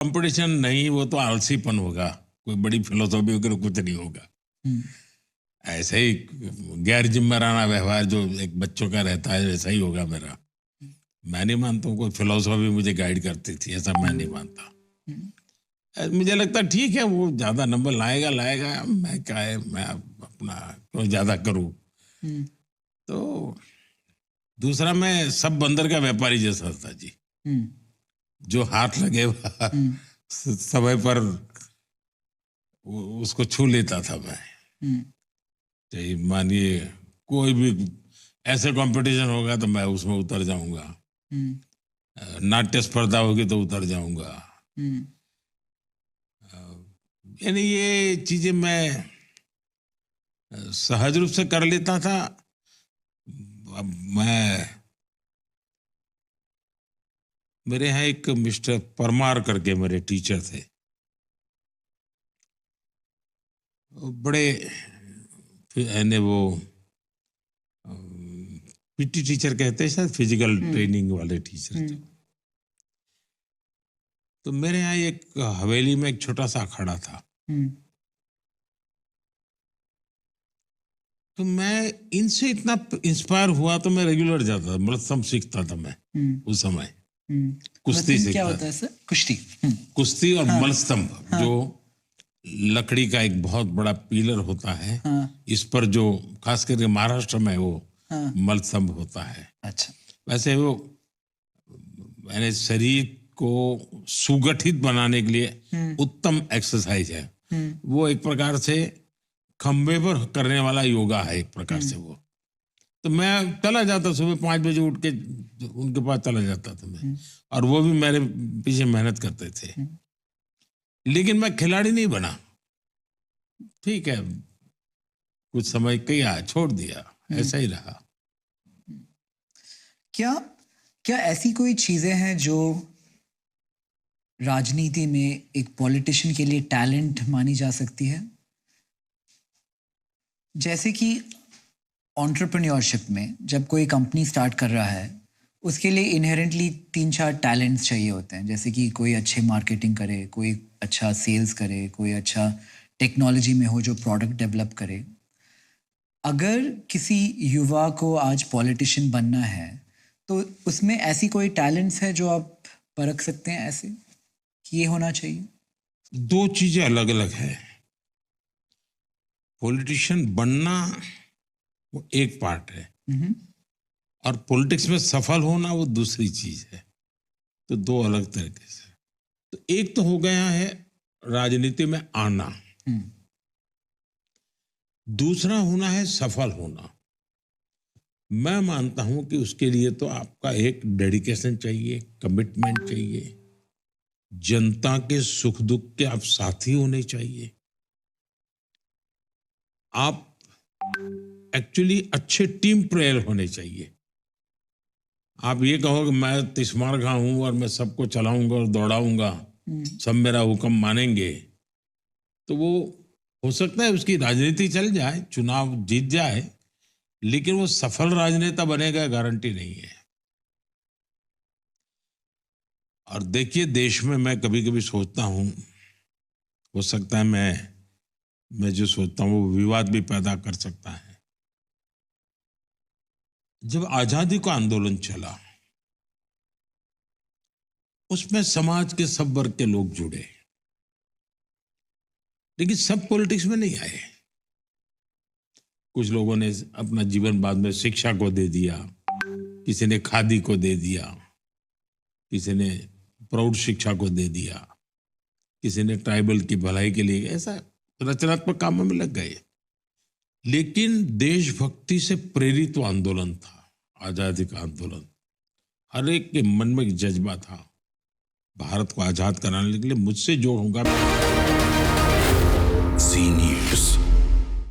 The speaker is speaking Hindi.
कंपटीशन नहीं, वो तो आलसीपन होगा, कोई बड़ी फिलोसॉफी वगैरह कुछ नहीं होगा। हम्म, ऐसे ही गैर जिम्मेदाराना व्यवहार जो एक बच्चों का रहता है वैसा ही होगा मेरा। मैं नहीं मानता हूँ कोई फिलोसॉफी मुझे गाइड करती थी, ऐसा मैं नहीं मानता। हम्म, मुझे लगता ठीक है, वो ज्यादा नंबर लाएगा लाएगा, मैं क्या है, मैं अपना क्यों ज्यादा करूँ। हम्म, तो दूसरा, मैं सब बंदर का व्यापारी जैसा था जी। हम्म, जो हाथ लगे हम्म, समय पर उसको छू लेता था मैं। हम्म, चाहे मानिए कोई भी ऐसे कंपटीशन होगा तो मैं उसमें उतर जाऊंगा, हम्म, नाट्य स्पर्धा होगी तो उतर जाऊंगा। हम्म, यानी ये चीजें मैं सहज रूप से कर लेता था। अब मैं, मेरे यहाँ एक मिस्टर परमार करके मेरे टीचर थे, वो बड़े यानी वो पीटी टीचर कहते हैं शायद, फिजिकल हम्म, ट्रेनिंग वाले टीचर थे। हम्म, तो मेरे यहाँ एक हवेली में एक छोटा सा अखाड़ा था। हम्म, तो मैं इनसे इतना इंस्पायर हुआ तो मैं रेगुलर जाता था, मलखम्ब सीखता था मैं हम्म, उस समय, हम्म। कुश्ती मलखम्ब क्या सीखता होता था। है सर? कुश्ती? कुश्ती और हाँ, मलस्तंभ, हाँ, जो लकड़ी का एक बहुत बड़ा पिलर होता है, हाँ, इस पर जो खास करके महाराष्ट्र में वो हाँ। मलस्तंभ होता है। अच्छा। वैसे वो मैंने शरीर को सुगठित बनाने के लिए हम्म, उत्तम एक्सरसाइज है। हम्म, वो एक प्रकार से खंबे पर करने वाला योगा है एक प्रकार से वो। तो मैं चला जाता, सुबह 5 बजे उठ के उनके पास चला जाता था मैं, हम्म, और वो भी मेरे पीछे मेहनत करते थे। हम्म। लेकिन मैं खिलाड़ी नहीं बना। ठीक है, कुछ समय किया, छोड़ दिया, हम्म। ऐसा ही रहा। क्या क्या ऐसी कोई चीजें हैं जो राजनीति में एक पॉलिटिशियन के लिए टैलेंट मानी जा सकती है? जैसे कि एंटरप्रेन्योरशिप में जब कोई कंपनी स्टार्ट कर रहा है, उसके लिए इनहेरेंटली 3-4 टैलेंट्स चाहिए होते हैं। जैसे कि कोई अच्छे मार्केटिंग करे, कोई अच्छा सेल्स करे, कोई अच्छा टेक्नोलॉजी में हो जो प्रोडक्ट डेवलप करे। अगर किसी युवा को आज पॉलिटिशियन बनना है, तो उसमें ऐसी कोई टैलेंट्स है जो आप परख सकते हैं ऐसे कि ये होना चाहिए? दो चीजें अलग अलग है। पॉलिटिशियन बनना वो एक पार्ट है, हम्म, और पॉलिटिक्स में सफल होना वो दूसरी चीज है। तो दो अलग तरीके से। तो एक तो हो गया है राजनीति में आना, हम्म, दूसरा होना है सफल होना। मैं मानता हूं कि उसके लिए तो आपका एक डेडिकेशन चाहिए, कमिटमेंट चाहिए, जनता के सुख दुख के आप साथी होने चाहिए, आप एक्चुअली अच्छे टीम प्लेयर होने चाहिए। आप ये कहो कि मैं तिस्मार खां हूं और मैं सबको चलाऊंगा और दौड़ाऊंगा, हम्म, सब मेरा हुक्म मानेंगे, तो वो हो सकता है उसकी राजनीति चल जाए, चुनाव जीत जाए, लेकिन वो सफल राजनेता बनेगा गारंटी नहीं है। और देखिए, देश में मैं कभी कभी सोचता हूं, हो सकता है मैं जो सोचता हूं वो विवाद भी पैदा कर सकता है। जब आजादी का आंदोलन चला, उसमें समाज के सब वर्ग के लोग जुड़े, लेकिन सब पॉलिटिक्स में नहीं आए। कुछ लोगों ने अपना जीवन बाद में शिक्षा को दे दिया, किसी ने खादी को दे दिया, किसी ने प्रौढ़ शिक्षा को दे दिया, किसी ने ट्राइबल की भलाई के लिए, ऐसा रचनात्मक कामों में लग गए। लेकिन देशभक्ति से प्रेरित वो आंदोलन था, आजादी का आंदोलन। हर एक के मन में एक जज्बा था, भारत को आजाद कराने के लिए मुझसे जो होगा। सी न्यूज़।